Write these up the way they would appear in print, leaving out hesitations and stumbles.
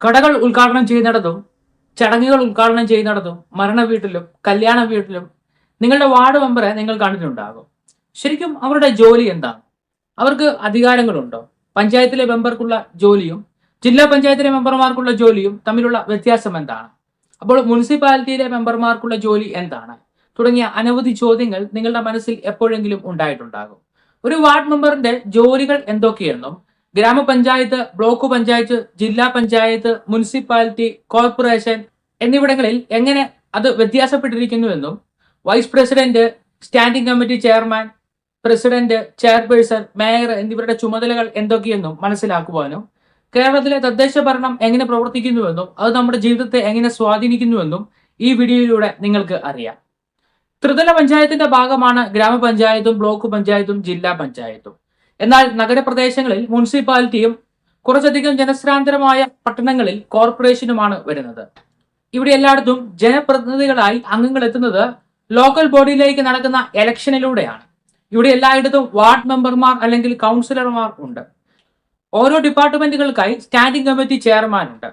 കടകൾ ഉദ്ഘാടനം ചെയ്യുന്നിടത്തും ചടങ്ങുകൾ ഉദ്ഘാടനം ചെയ്യുന്നിടത്തും മരണ വീട്ടിലും കല്യാണ വീട്ടിലും നിങ്ങളുടെ വാർഡ് മെമ്പറെ നിങ്ങൾ കണ്ടിട്ടുണ്ടാകും. ശരിക്കും അവരുടെ ജോലി എന്താണ്? അവർക്ക് അധികാരങ്ങളുണ്ടോ? പഞ്ചായത്തിലെ മെമ്പർക്കുള്ള ജോലിയും ജില്ലാ പഞ്ചായത്തിലെ മെമ്പർമാർക്കുള്ള ജോലിയും തമ്മിലുള്ള വ്യത്യാസം എന്താണ്? അപ്പോൾ മുനിസിപ്പാലിറ്റിയിലെ മെമ്പർമാർക്കുള്ള ജോലി എന്താണ്? തുടങ്ങിയ അനവധി ചോദ്യങ്ങൾ നിങ്ങളുടെ മനസ്സിൽ എപ്പോഴെങ്കിലും ഉണ്ടായിട്ടുണ്ടാകും. ഒരു വാർഡ് മെമ്പറിന്റെ ജോലികൾ എന്തൊക്കെയെന്നും ഗ്രാമപഞ്ചായത്ത്, ബ്ലോക്ക് പഞ്ചായത്ത്, ജില്ലാ പഞ്ചായത്ത്, മുനിസിപ്പാലിറ്റി, കോർപ്പറേഷൻ എന്നിവിടങ്ങളിൽ എങ്ങനെ അത് വ്യത്യാസപ്പെട്ടിരിക്കുന്നുവെന്നും vice president, standing committee chairman, president, chairperson, mayor എന്നിവരുടെ ചുമതലകൾ എന്തൊക്കെയെന്നും മനസ്സിലാക്കുവാനും കേരളത്തിലെ തദ്ദേശ ഭരണം എങ്ങനെ പ്രവർത്തിക്കുന്നുവെന്നും അത് നമ്മുടെ ജീവിതത്തെ എങ്ങനെ സ്വാധീനിക്കുന്നുവെന്നും ഈ വീഡിയോയിലൂടെ നിങ്ങൾക്ക് അറിയാം. ത്രിതല പഞ്ചായത്തിന്റെ ഭാഗമാണ് ഗ്രാമപഞ്ചായത്തും ബ്ലോക്ക് പഞ്ചായത്തും ജില്ലാ പഞ്ചായത്തും. എന്നാൽ നഗരപ്രദേശങ്ങളിൽ മുനിസിപ്പാലിറ്റിയും കുറച്ചധികം ജനസാന്ദ്രമായ പട്ടണങ്ങളിൽ കോർപ്പറേഷനുമാണ് വരുന്നത്. ഇവിടെ എല്ലായിടത്തും ജനപ്രതിനിധികളായി അംഗങ്ങൾ എത്തുന്നത് ലോക്കൽ ബോഡിയിലേക്ക് നടക്കുന്ന ഇലക്ഷനിലൂടെയാണ്. ഇവിടെ എല്ലായിടത്തും വാർഡ് മെമ്പർമാർ അല്ലെങ്കിൽ കൗൺസിലർമാർ ഉണ്ട്. ഓരോ ഡിപ്പാർട്ട്മെന്റുകൾക്കായി സ്റ്റാൻഡിംഗ് കമ്മിറ്റി ചെയർമാൻ ഉണ്ട്,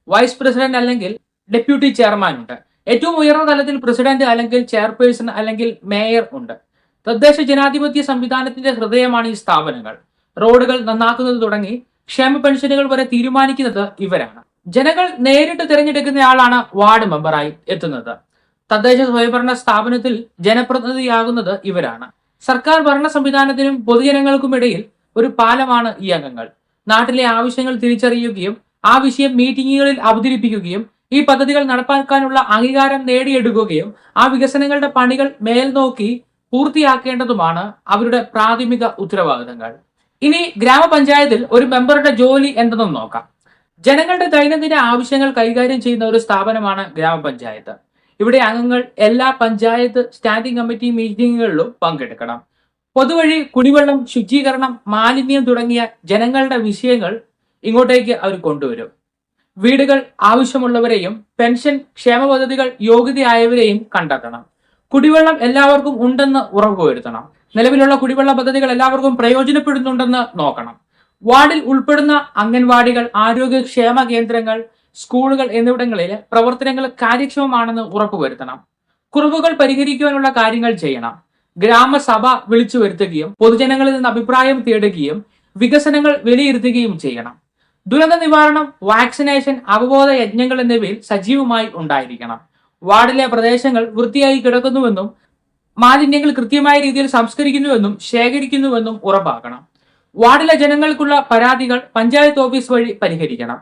വൈസ് പ്രസിഡന്റ് അല്ലെങ്കിൽ ഡെപ്യൂട്ടി ചെയർമാൻ ഉണ്ട്, ഏറ്റവും ഉയർന്ന തലത്തിൽ പ്രസിഡന്റ് അല്ലെങ്കിൽ ചെയർപേഴ്സൺ അല്ലെങ്കിൽ മേയർ ഉണ്ട്. തദ്ദേശ ജനാധിപത്യ സംവിധാനത്തിന്റെ ഹൃദയമാണ് ഈ സ്ഥാപനങ്ങൾ. റോഡുകൾ നന്നാക്കുന്നത് തുടങ്ങി ക്ഷേമ പെൻഷനുകൾ വരെ തീരുമാനിക്കുന്നത് ഇവരാണ്. ജനങ്ങൾ നേരിട്ട് തിരഞ്ഞെടുക്കുന്നയാളാണ് വാർഡ് മെമ്പറായി എത്തുന്നത്. തദ്ദേശ സ്വയംഭരണ സ്ഥാപനത്തിൽ ജനപ്രതിനിധിയാകുന്നത് ഇവരാണ്. സർക്കാർ ഭരണ സംവിധാനത്തിനും പൊതുജനങ്ങൾക്കും ഇടയിൽ ഒരു പാലമാണ് ഈ അംഗങ്ങൾ. നാട്ടിലെ ആവശ്യങ്ങൾ തിരിച്ചറിയുകയും ആ വിഷയം മീറ്റിങ്ങുകളിൽ അവതരിപ്പിക്കുകയും ഈ പദ്ധതികൾ നടപ്പാക്കാനുള്ള അംഗീകാരം നേടിയെടുക്കുകയും ആ വികസനങ്ങളുടെ പണികൾ മേൽനോക്കി പൂർത്തിയാക്കേണ്ടതുമാണ് അവരുടെ പ്രാഥമിക ഉത്തരവാദിത്തങ്ങൾ. ഇനി ഗ്രാമപഞ്ചായത്തിൽ ഒരു മെമ്പറുടെ ജോലി എന്തെന്നും നോക്കാം. ജനങ്ങളുടെ ദൈനംദിന ആവശ്യങ്ങൾ കൈകാര്യം ചെയ്യുന്ന ഒരു സ്ഥാപനമാണ് ഗ്രാമപഞ്ചായത്ത്. ഇവിടെ അംഗങ്ങൾ എല്ലാ പഞ്ചായത്ത് സ്റ്റാൻഡിംഗ് കമ്മിറ്റി മീറ്റിങ്ങുകളിലും പങ്കെടുക്കണം. പൊതുവഴി, കുടിവെള്ളം, ശുചീകരണം, മാലിന്യം തുടങ്ങിയ ജനങ്ങളുടെ വിഷയങ്ങൾ ഇങ്ങോട്ടേക്ക് അവർ കൊണ്ടുവരും. വീടുകൾ ആവശ്യമുള്ളവരെയും പെൻഷൻ, ക്ഷേമ പദ്ധതികൾ യോഗ്യതയായവരെയും കണ്ടെത്തണം. കുടിവെള്ളം എല്ലാവർക്കും ഉണ്ടെന്ന് ഉറപ്പുവരുത്തണം. നിലവിലുള്ള കുടിവെള്ള പദ്ധതികൾ എല്ലാവർക്കും പ്രയോജനപ്പെടുന്നുണ്ടെന്ന് നോക്കണം. വാർഡിൽ ഉൾപ്പെടുന്ന അംഗൻവാടികൾ, ആരോഗ്യക്ഷേമ കേന്ദ്രങ്ങൾ, സ്കൂളുകൾ എന്നിവിടങ്ങളിൽ പ്രവർത്തനങ്ങൾ കാര്യക്ഷമമാണെന്ന് ഉറപ്പുവരുത്തണം. കുറവുകൾ പരിഹരിക്കുവാനുള്ള കാര്യങ്ങൾ ചെയ്യണം. ഗ്രാമസഭ വിളിച്ചു വരുത്തുകയും പൊതുജനങ്ങളിൽ നിന്ന് അഭിപ്രായം തേടുകയും വികസനങ്ങൾ വിലയിരുത്തുകയും ചെയ്യണം. ദുരന്ത നിവാരണം, വാക്സിനേഷൻ, അവബോധ യജ്ഞങ്ങൾ എന്നിവയിൽ സജീവമായി ഉണ്ടായിരിക്കണം. വാർഡിലെ പ്രദേശങ്ങൾ വൃത്തിയായി കിടക്കുന്നുവെന്നും മാലിന്യങ്ങൾ കൃത്യമായ രീതിയിൽ സംസ്കരിക്കുന്നുവെന്നും ശേഖരിക്കുന്നുവെന്നും ഉറപ്പാക്കണം. വാർഡിലെ ജനങ്ങൾക്കുള്ള പരാതികൾ പഞ്ചായത്ത് ഓഫീസ് വഴി പരിഹരിക്കണം.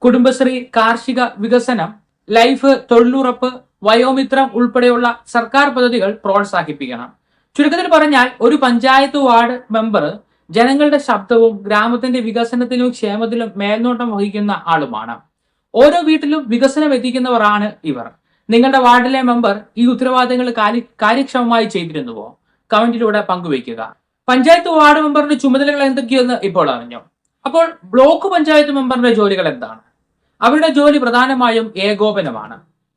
കുടുംബശ്രീ, കാർഷിക വികസനം, ലൈഫ്, തൊഴിലുറപ്പ്, വയോമിത്രം ഉൾപ്പെടെയുള്ള സർക്കാർ പദ്ധതികൾ പ്രോത്സാഹിപ്പിക്കണം. ചുരുക്കത്തിൽ പറഞ്ഞാൽ ഒരു പഞ്ചായത്ത് വാർഡ് മെമ്പർ ജനങ്ങളുടെ ശബ്ദവും ഗ്രാമത്തിന്റെ വികസനത്തിലും ക്ഷേമത്തിലും മേൽനോട്ടം വഹിക്കുന്ന ആളുമാണ്. ഓരോ വീട്ടിലും വികസനം എത്തിക്കുന്നവരാണ് ഇവർ. നിങ്ങളുടെ വാർഡിലെ മെമ്പർ ഈ ഉത്തരവാദിത്തങ്ങൾ കാര്യക്ഷമമായി ചെയ്തിരുന്നുവോ? കമന്റിലൂടെ പങ്കുവയ്ക്കുക. പഞ്ചായത്ത് വാർഡ് മെമ്പറിന്റെ ചുമതലകൾ എന്തൊക്കെയെന്ന് ഇപ്പോൾ അറിഞ്ഞു. അപ്പോൾ ബ്ലോക്ക് പഞ്ചായത്ത് മെമ്പറിന്റെ ജോലികൾ എന്താണ്? അവരുടെ ജോലി പ്രധാനമായും ഏകോപനമാണ്.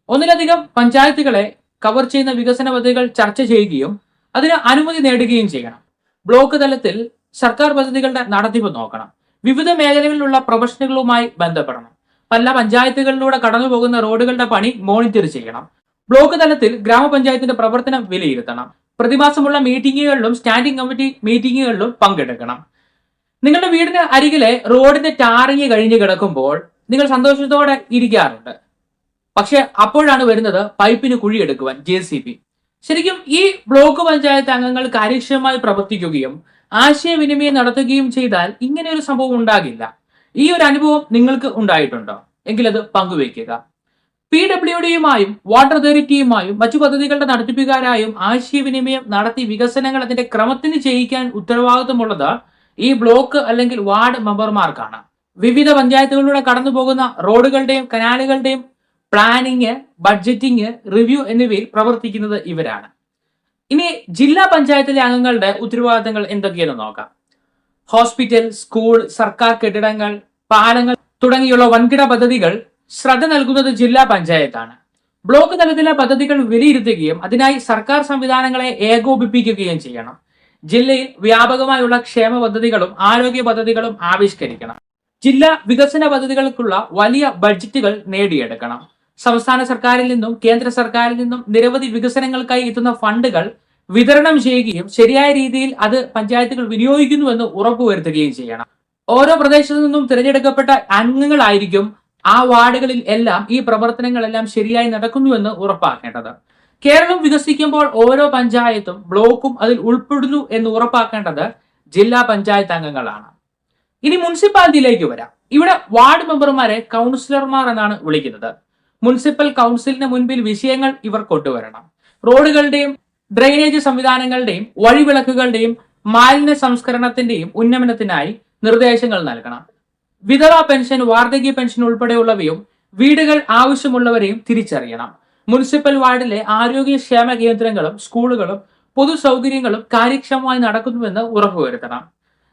ഒന്നിലധികം പഞ്ചായത്തുകളെ കവർ ചെയ്യുന്ന വികസന പദ്ധതികൾ ചർച്ച ചെയ്യുകയും അതിന് അനുമതി നേടുകയും ചെയ്യണം. ബ്ലോക്ക് തലത്തിൽ സർക്കാർ പദ്ധതികളുടെ നടത്തിപ്പ് നോക്കണം. വിവിധ മേഖലകളിലുള്ള പ്രൊഫഷണലുകളുമായി ബന്ധപ്പെടണം. പല പഞ്ചായത്തുകളിലൂടെ കടന്നു പോകുന്ന റോഡുകളുടെ പണി മോണിറ്റർ ചെയ്യണം. ബ്ലോക്ക് തലത്തിൽ ഗ്രാമപഞ്ചായത്തിന്റെ പ്രവർത്തനം വിലയിരുത്തണം. പ്രതിമാസമുള്ള മീറ്റിങ്ങുകളിലും സ്റ്റാൻഡിംഗ് കമ്മിറ്റി മീറ്റിങ്ങുകളിലും പങ്കെടുക്കണം. നിങ്ങളുടെ വീടിന് അരികിലെ റോഡിന്റെ ടാറിങ് കഴിഞ്ഞ് കിടക്കുമ്പോൾ നിങ്ങൾ സന്തോഷത്തോടെ ഇരിക്കാറുണ്ട്. പക്ഷെ അപ്പോഴാണ് വരുന്നത് പൈപ്പിന് കുഴിയെടുക്കുവാൻ JCB. ശരിക്കും ഈ ബ്ലോക്ക് പഞ്ചായത്ത് അംഗങ്ങൾ കാര്യക്ഷമമായി പ്രവർത്തിക്കുകയും ആശയവിനിമയം നടത്തുകയും ചെയ്താൽ ഇങ്ങനെ ഒരു സംഭവം ഉണ്ടാകില്ല. ഈ ഒരു അനുഭവം നിങ്ങൾക്ക് ഉണ്ടായിട്ടുണ്ടോ? എങ്കിൽ അത് പങ്കുവയ്ക്കുക. PWDയുമായും വാട്ടർ അതോറിറ്റിയുമായും മറ്റു പദ്ധതികളുടെ നടത്തിപ്പുകാരായും ആശയവിനിമയം നടത്തി വികസനങ്ങൾ അതിന്റെ ക്രമത്തിന് ചെയ്യിക്കാൻ ഉത്തരവാദിത്തമുള്ളത് ഈ ബ്ലോക്ക് അല്ലെങ്കിൽ വാർഡ് മെമ്പർമാർക്കാണ്. വിവിധ പഞ്ചായത്തുകളിലൂടെ കടന്നു പോകുന്ന റോഡുകളുടെയും കനാലുകളുടെയും പ്ലാനിങ്, ബഡ്ജറ്റിംഗ്, റിവ്യൂ എന്നിവയിൽ പ്രവർത്തിക്കുന്നത് ഇവരാണ്. ഇനി ജില്ലാ പഞ്ചായത്തിലെ അംഗങ്ങളുടെ ഉത്തരവാദിത്തങ്ങൾ എന്തൊക്കെയെന്ന് നോക്കാം. ഹോസ്പിറ്റൽ, സ്കൂൾ, സർക്കാർ കെട്ടിടങ്ങൾ, പാലങ്ങൾ തുടങ്ങിയുള്ള വൻകിട പദ്ധതികൾ ശ്രദ്ധ നൽകുന്നത് ജില്ലാ പഞ്ചായത്താണ്. ബ്ലോക്ക് തലത്തിലെ പദ്ധതികൾ വിലയിരുത്തുകയും അതിനായി സർക്കാർ സംവിധാനങ്ങളെ ഏകോപിപ്പിക്കുകയും ചെയ്യണം. ജില്ലയിൽ വ്യാപകമായുള്ള ക്ഷേമ പദ്ധതികളും ആരോഗ്യ പദ്ധതികളും ആവിഷ്കരിക്കണം. ജില്ലാ വികസന പദ്ധതികൾക്കുള്ള വലിയ ബഡ്ജറ്റുകൾ നേടിയെടുക്കണം. സംസ്ഥാന സർക്കാരിൽ നിന്നും കേന്ദ്ര സർക്കാരിൽ നിന്നും നിരവധി വികസനങ്ങൾക്കായി എത്തുന്ന ഫണ്ടുകൾ വിതരണം ചെയ്യുകയും ശരിയായ രീതിയിൽ അത് പഞ്ചായത്തുകൾ വിനിയോഗിക്കുന്നുവെന്ന് ഉറപ്പുവരുത്തുകയും ചെയ്യണം. ഓരോ പ്രദേശത്തു നിന്നും തിരഞ്ഞെടുക്കപ്പെട്ട അംഗങ്ങളായിരിക്കും ആ വാർഡുകളിൽ എല്ലാം ഈ പ്രവർത്തനങ്ങളെല്ലാം ശരിയായി നടക്കുന്നുവെന്ന് ഉറപ്പാക്കേണ്ടത്. കേരളം വികസിക്കുമ്പോൾ ഓരോ പഞ്ചായത്തും ബ്ലോക്കും അതിൽ ഉൾപ്പെടുന്നു എന്ന് ഉറപ്പാക്കേണ്ടത് ജില്ലാ പഞ്ചായത്ത് അംഗങ്ങളാണ്. ഇനി മുനിസിപ്പാലിറ്റിയിലേക്ക് വരാം. ഇവിടെ വാർഡ് മെമ്പർമാരെ കൗൺസിലർമാർ എന്നാണ് വിളിക്കുന്നത്. മുനിസിപ്പൽ കൗൺസിലിന് മുൻപിൽ വിഷയങ്ങൾ ഇവർ കൊണ്ടുവരണം. റോഡുകളുടെയും ഡ്രെയിനേജ് സംവിധാനങ്ങളുടെയും വഴിവിളക്കുകളുടെയും മാലിന്യ സംസ്കരണത്തിന്റെയും ഉന്നമനത്തിനായി നിർദ്ദേശങ്ങൾ നൽകണം. വിധവാ പെൻഷൻ, വാർദ്ധക്യ പെൻഷൻ ഉൾപ്പെടെയുള്ളവയും വീടുകൾ ആവശ്യമുള്ളവരെയും തിരിച്ചറിയണം. മുനിസിപ്പൽ വാർഡിലെ ആരോഗ്യക്ഷേമ കേന്ദ്രങ്ങളും സ്കൂളുകളും പൊതു സൗകര്യങ്ങളും കാര്യക്ഷമമായി നടക്കുന്നുവെന്ന് ഉറപ്പുവരുത്തണം.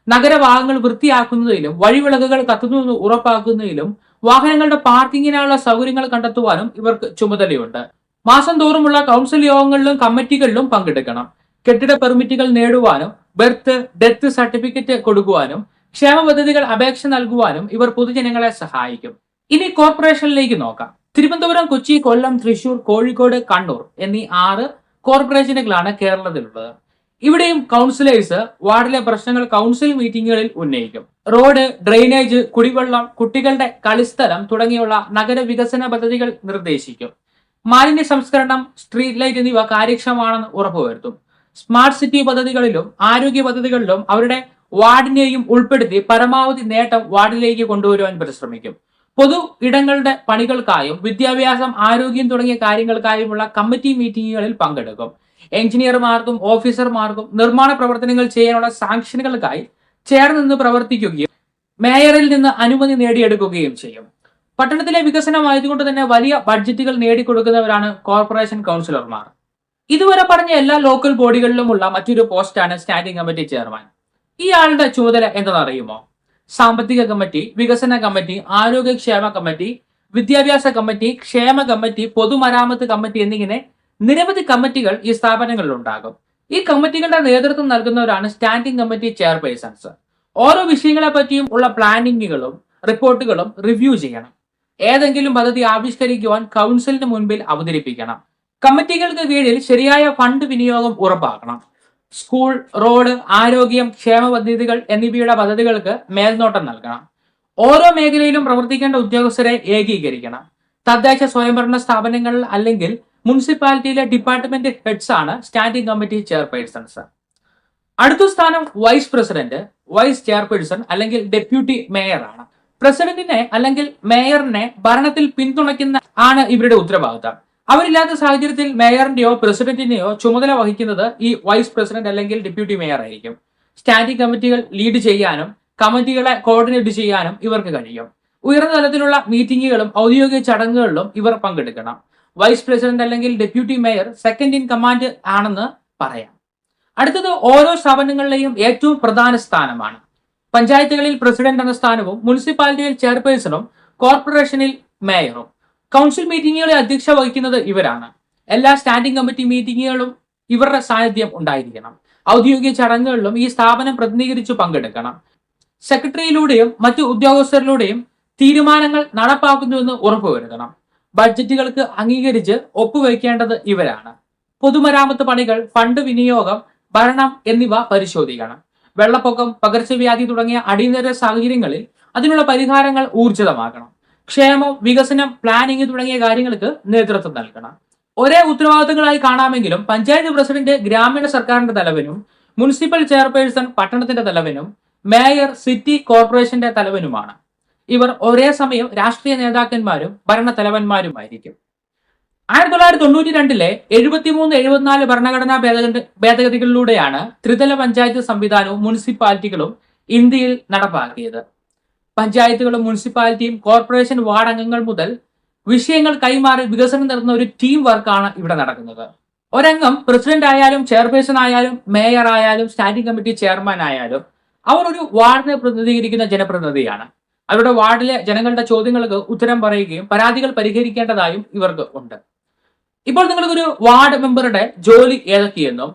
നഗരഭാഗങ്ങൾ വൃത്തിയാക്കുന്നതിലും വഴിവിളക്കുകൾ കത്തുന്നുവെന്ന് ഉറപ്പാക്കുന്നതിലും വാഹനങ്ങളുടെ പാർക്കിങ്ങിനായുള്ള സൗകര്യങ്ങൾ കണ്ടെത്തുവാനും ഇവർക്ക് ചുമതലയുണ്ട്. മാസം തോറുമുള്ള കൗൺസിൽ യോഗങ്ങളിലും കമ്മിറ്റികളിലും പങ്കെടുക്കണം. കെട്ടിട പെർമിറ്റുകൾ നേടുവാനും ബർത്ത് ഡെത്ത് സർട്ടിഫിക്കറ്റ് കൊടുക്കുവാനും ക്ഷേമ പദ്ധതികൾ അപേക്ഷ നൽകുവാനും ഇവർ പൊതുജനങ്ങളെ സഹായിക്കും. ഇനി കോർപ്പറേഷനിലേക്ക് നോക്കാം. തിരുവനന്തപുരം, കൊച്ചി, കൊല്ലം, തൃശൂർ, കോഴിക്കോട്, കണ്ണൂർ എന്നീ 6 കോർപ്പറേഷനുകളാണ് കേരളത്തിലുള്ളത്. ഇവിടെയും കൗൺസിലേഴ്സ് വാർഡിലെ പ്രശ്നങ്ങൾ കൗൺസിൽ മീറ്റിംഗുകളിൽ ഉന്നയിക്കും. റോഡ്, ഡ്രെയിനേജ്, കുടിവെള്ളം, കുട്ടികളുടെ കളിസ്ഥലം തുടങ്ങിയുള്ള നഗരവികസന പദ്ധതികൾ നിർദ്ദേശിക്കും. മാലിന്യ സംസ്കരണം, സ്ട്രീറ്റ് ലൈറ്റ് എന്നിവ കാര്യക്ഷമമാണെന്ന് ഉറപ്പുവരുത്തും. സ്മാർട്ട് സിറ്റി പദ്ധതികളിലും ആരോഗ്യ പദ്ധതികളിലും അവരുടെ വാർഡിനെയും ഉൾപ്പെടുത്തി പരമാവധി നേട്ടം വാർഡിലേക്ക് കൊണ്ടുവരുവാൻ പരിശ്രമിക്കും. പൊതു ഇടങ്ങളുടെ പണികൾക്കായും വിദ്യാഭ്യാസം, ആരോഗ്യം തുടങ്ങിയ കാര്യങ്ങൾക്കായുമുള്ള കമ്മിറ്റി മീറ്റിംഗുകളിൽ പങ്കെടുക്കും. എഞ്ചിനീയർമാർക്കും ഓഫീസർമാർക്കും നിർമ്മാണ പ്രവർത്തനങ്ങൾ ചെയ്യാനുള്ള സാങ്ഷനുകൾക്കായി ചേർന്ന് നിന്ന് പ്രവർത്തിക്കുകയും മേയറിൽ നിന്ന് അനുമതി നേടിയെടുക്കുകയും ചെയ്യും. പട്ടണത്തിലെ വികസനമായതുകൊണ്ട് തന്നെ വലിയ ബഡ്ജറ്റുകൾ നേടിക്കൊടുക്കുന്നവരാണ് കോർപ്പറേഷൻ കൗൺസിലർമാർ. ഇതുവരെ പറഞ്ഞ എല്ലാ ലോക്കൽ ബോഡികളിലുമുള്ള മറ്റൊരു പോസ്റ്റാണ് സ്റ്റാൻഡിംഗ് കമ്മിറ്റി ചെയർമാൻ. ഇയാളുടെ ചുമതല എന്തെന്നറിയുമോ? സാമ്പത്തിക കമ്മിറ്റി, വികസന കമ്മിറ്റി, ആരോഗ്യക്ഷേമ കമ്മിറ്റി, വിദ്യാഭ്യാസ കമ്മിറ്റി, ക്ഷേമ കമ്മിറ്റി, പൊതുമരാമത്ത് കമ്മിറ്റി എന്നിങ്ങനെ നിരവധി കമ്മിറ്റികൾ ഈ സ്ഥാപനങ്ങളിൽ ഉണ്ടാകും. ഈ കമ്മിറ്റികളുടെ നേതൃത്വം നൽകുന്നവരാണ് സ്റ്റാൻഡിംഗ് കമ്മിറ്റി ചെയർപേഴ്സൺസ്. ഓരോ വിഷയങ്ങളെ പറ്റിയും ഉള്ള പ്ലാനിങ്ങുകളും റിപ്പോർട്ടുകളും റിവ്യൂ ചെയ്യണം. ഏതെങ്കിലും പദ്ധതി ആവിഷ്കരിക്കുവാൻ കൗൺസിലിന് മുൻപിൽ അവതരിപ്പിക്കണം. കമ്മിറ്റികൾക്ക് കീഴിൽ ശരിയായ ഫണ്ട് വിനിയോഗം ഉറപ്പാക്കണം. സ്കൂൾ, റോഡ്, ആരോഗ്യം, ക്ഷേമ പദ്ധതികൾ എന്നിവയുടെ പദ്ധതികൾക്ക് മേൽനോട്ടം നൽകണം. ഓരോ മേഖലയിലും പ്രവർത്തിക്കേണ്ട ഉദ്യോഗസ്ഥരെ ഏകീകരിക്കണം. തദ്ദേശ സ്വയംഭരണ സ്ഥാപനങ്ങൾ അല്ലെങ്കിൽ മുനിസിപ്പാലിറ്റിയിലെ ഡിപ്പാർട്ട്മെന്റ് ഹെഡ്സ് ആണ് സ്റ്റാൻഡിംഗ് കമ്മിറ്റി ചെയർപേഴ്സൺസ്. അടുത്ത സ്ഥാനം വൈസ് പ്രസിഡന്റ്, വൈസ് ചെയർപേഴ്സൺ അല്ലെങ്കിൽ ഡെപ്യൂട്ടി മേയർ ആണ്. പ്രസിഡന്റിനെ അല്ലെങ്കിൽ മേയറിനെ ഭരണത്തിൽ പിന്തുണയ്ക്കുന്ന ആണ് ഇവരുടെ ഉത്തരവാദിത്തം. അവരില്ലാത്ത സാഹചര്യത്തിൽ മേയറിന്റെയോ പ്രസിഡന്റിനെയോ ചുമതല വഹിക്കുന്നത് ഈ വൈസ് പ്രസിഡന്റ് അല്ലെങ്കിൽ ഡെപ്യൂട്ടി മേയർ ആയിരിക്കും. സ്റ്റാൻഡിംഗ് കമ്മിറ്റികൾ ലീഡ് ചെയ്യാനും കമ്മിറ്റികളെ കോർഡിനേറ്റ് ചെയ്യാനും ഇവർക്ക് കഴിയും. ഉയർന്ന തലത്തിലുള്ള മീറ്റിംഗുകളും ഔദ്യോഗിക ചടങ്ങുകളിലും ഇവർ പങ്കെടുക്കണം. വൈസ് പ്രസിഡന്റ് അല്ലെങ്കിൽ deputy mayor second in command ആണെന്ന് പറയാം. അടുത്തത് ഓരോ സ്ഥാപനങ്ങളിലെയും ഏറ്റവും പ്രധാന സ്ഥാനമാണ്. പഞ്ചായത്തുകളിൽ പ്രസിഡന്റ് എന്ന സ്ഥാനവും മുനിസിപ്പാലിറ്റിയിൽ ചെയർപേഴ്സണും കോർപ്പറേഷനിൽ മേയറും. കൗൺസിൽ മീറ്റിംഗുകളെ അധ്യക്ഷ വഹിക്കുന്നത് ഇവരാണ്. എല്ലാ സ്റ്റാൻഡിംഗ് കമ്മിറ്റി മീറ്റിംഗുകളും ഇവരുടെ സാന്നിധ്യം ഉണ്ടായിരിക്കണം. ഔദ്യോഗിക ചടങ്ങുകളിലും ഈ സ്ഥാപനം പ്രതിനിധീകരിച്ചു പങ്കെടുക്കണം. സെക്രട്ടറിയിലൂടെയും മറ്റു ഉദ്യോഗസ്ഥരിലൂടെയും തീരുമാനങ്ങൾ നടപ്പാക്കുന്നുവെന്ന് ഉറപ്പുവരുത്തണം. ബഡ്ജറ്റുകൾക്ക് അംഗീകരിച്ച് ഒപ്പുവെക്കേണ്ടത് ഇവരാണ്. പൊതുമരാമത്ത് പണികൾ, ഫണ്ട് വിനിയോഗം, ഭരണം എന്നിവ പരിശോധിക്കണം. വെള്ളപ്പൊക്കം, പകർച്ചവ്യാധി തുടങ്ങിയ അടിയന്തര സാഹചര്യങ്ങളിൽ അതിനുള്ള പരിഹാരങ്ങൾ ഊർജിതമാക്കണം. ക്ഷേമം, വികസനം, പ്ലാനിംഗ് തുടങ്ങിയ കാര്യങ്ങൾക്ക് നേതൃത്വം നൽകണം. ഒരേ ഉത്തരവാദിത്തങ്ങളായി കാണാമെങ്കിലും പഞ്ചായത്ത് പ്രസിഡന്റ് ഗ്രാമീണ സർക്കാരിന്റെ തലവനും, മുനിസിപ്പൽ ചെയർപേഴ്സൺ പട്ടണത്തിന്റെ തലവനും, മേയർ സിറ്റി കോർപ്പറേഷന്റെ തലവനുമാണ്. ഇവർ ഒരേ സമയം രാഷ്ട്രീയ നേതാക്കന്മാരും ഭരണത്തലവന്മാരുമായിരിക്കും. 1992 73-74 ഭരണഘടനാ ഭേദഗതികളിലൂടെയാണ് ത്രിതല പഞ്ചായത്ത് സംവിധാനവും മുനിസിപ്പാലിറ്റികളും ഇന്ത്യയിൽ നടപ്പാക്കിയത്. പഞ്ചായത്തുകളും മുനിസിപ്പാലിറ്റിയും കോർപ്പറേഷൻ വാർഡ് അംഗങ്ങൾ മുതൽ വിഷയങ്ങൾ കൈമാറി വികസനം നടത്തുന്ന ഒരു ടീം വർക്കാണ് ഇവിടെ നടക്കുന്നത്. ഒരംഗം പ്രസിഡന്റ് ആയാലും ചെയർപേഴ്സൺ ആയാലും മേയർ ആയാലും സ്റ്റാൻഡിംഗ് കമ്മിറ്റി ചെയർമാൻ ആയാലും അവർ ഒരു വാർഡിനെ പ്രതിനിധീകരിക്കുന്ന ജനപ്രതിനിധിയാണ്. അവരുടെ വാർഡിലെ ജനങ്ങളുടെ ചോദ്യങ്ങൾക്ക് ഉത്തരം പറയുകയും പരാതികൾ പരിഹരിക്കേണ്ടതായും ഇവർക്ക് ഉണ്ട്. ഇപ്പോൾ നിങ്ങൾക്കൊരു വാർഡ് മെമ്പറുടെ ജോലി ഏതൊക്കെയെന്നും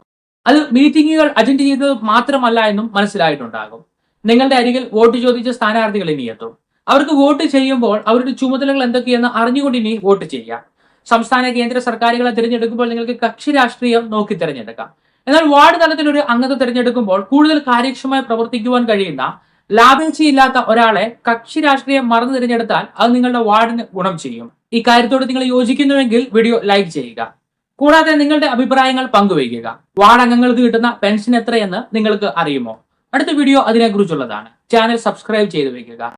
അത് മീറ്റിംഗുകൾ അറ്റൻഡ് ചെയ്യുന്നത് മാത്രമല്ല എന്നും മനസ്സിലായിട്ടുണ്ടാകും. നിങ്ങളുടെ അരികിൽ വോട്ട് ചോദിച്ച സ്ഥാനാർത്ഥികൾ ഇനിയെത്തും. അവർക്ക് വോട്ട് ചെയ്യുമ്പോൾ അവരുടെ ചുമതലകൾ എന്തൊക്കെയെന്ന് അറിഞ്ഞുകൊണ്ട് ഇനി വോട്ട് ചെയ്യാം. സംസ്ഥാന കേന്ദ്ര സർക്കാരുകളെ തിരഞ്ഞെടുക്കുമ്പോൾ നിങ്ങൾക്ക് കക്ഷി രാഷ്ട്രീയം നോക്കി തിരഞ്ഞെടുക്കാം. എന്നാൽ വാർഡ് തലത്തിൽ ഒരു അംഗത്തെ തിരഞ്ഞെടുക്കുമ്പോൾ കൂടുതൽ കാര്യക്ഷമമായി പ്രവർത്തിക്കുവാൻ കഴിയുന്ന, ലാഭേച്ഛയില്ലാത്ത ഒരാളെ കക്ഷി രാഷ്ട്രീയം മറന്നു തിരഞ്ഞെടുത്താൽ അത് നിങ്ങളുടെ വാർഡിന് ഗുണം ചെയ്യും. ഇക്കാര്യത്തോട് നിങ്ങൾ യോജിക്കുന്നുവെങ്കിൽ വീഡിയോ ലൈക്ക് ചെയ്യുക. കൂടാതെ നിങ്ങളുടെ അഭിപ്രായങ്ങൾ പങ്കുവയ്ക്കുക. വാർഡ് അംഗങ്ങൾക്ക് കിട്ടുന്ന പെൻഷൻ എത്രയെന്ന് നിങ്ങൾക്ക് അറിയുമോ? അടുത്ത വീഡിയോ അതിനെക്കുറിച്ചുള്ളതാണ്. ചാനൽ സബ്സ്ക്രൈബ് ചെയ്തു വയ്ക്കുക.